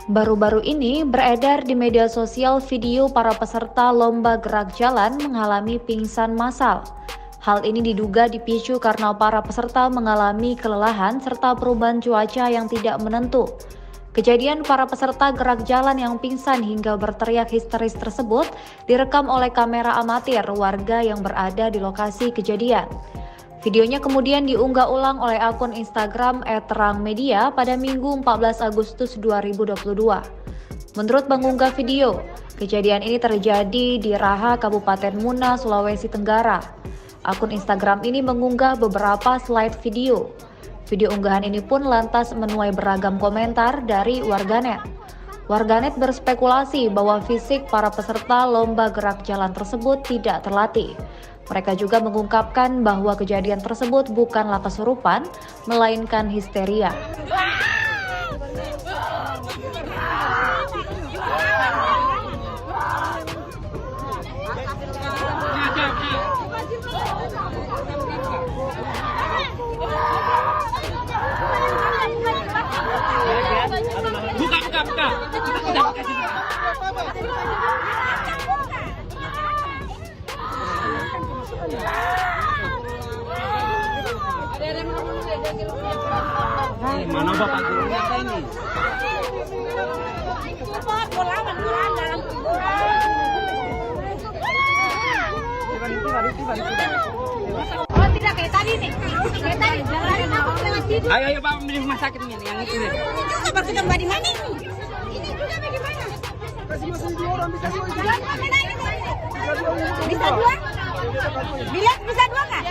Baru-baru ini beredar di media sosial video para peserta lomba gerak jalan mengalami pingsan massal. Hal ini diduga dipicu karena para peserta mengalami kelelahan serta perubahan cuaca yang tidak menentu. Kejadian para peserta gerak jalan yang pingsan hingga berteriak histeris tersebut direkam oleh kamera amatir warga yang berada di lokasi kejadian. Videonya kemudian diunggah ulang oleh akun Instagram @terangmedia pada Minggu 14 Agustus 2022. Menurut pengunggah video, kejadian ini terjadi di Raha, Kabupaten Muna, Sulawesi Tenggara. Akun Instagram ini mengunggah beberapa slide video. Video unggahan ini pun lantas menuai beragam komentar dari warganet. Warganet berspekulasi bahwa fisik para peserta lomba gerak jalan tersebut tidak terlatih. Mereka juga mengungkapkan bahwa kejadian tersebut bukanlah kesurupan, melainkan histeria. Buka. Mana Bapak gurunya ini? Oh, tidak kayak tadi nih. Kayak tadi jalan aku lewat situ. Ayo Pak, ambil rumah sakit ini yang itu nih. Itu baru kita di mana nih? Ini juga bagaimana? Masih 2 orang bisa Jalan kami lagi nih. Bisa 2? Bilang bisa 2 kan?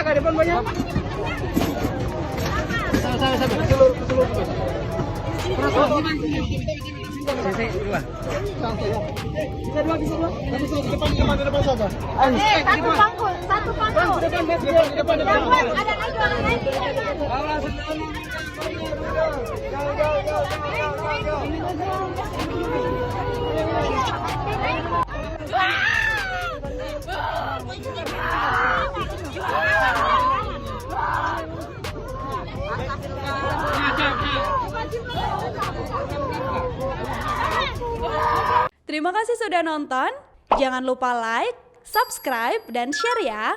Di depan banyak. Bisa di depan saja. Satu pangkul. Di depan. Ada lagi orang lain. Terima kasih sudah nonton. Jangan lupa like, subscribe, dan share ya.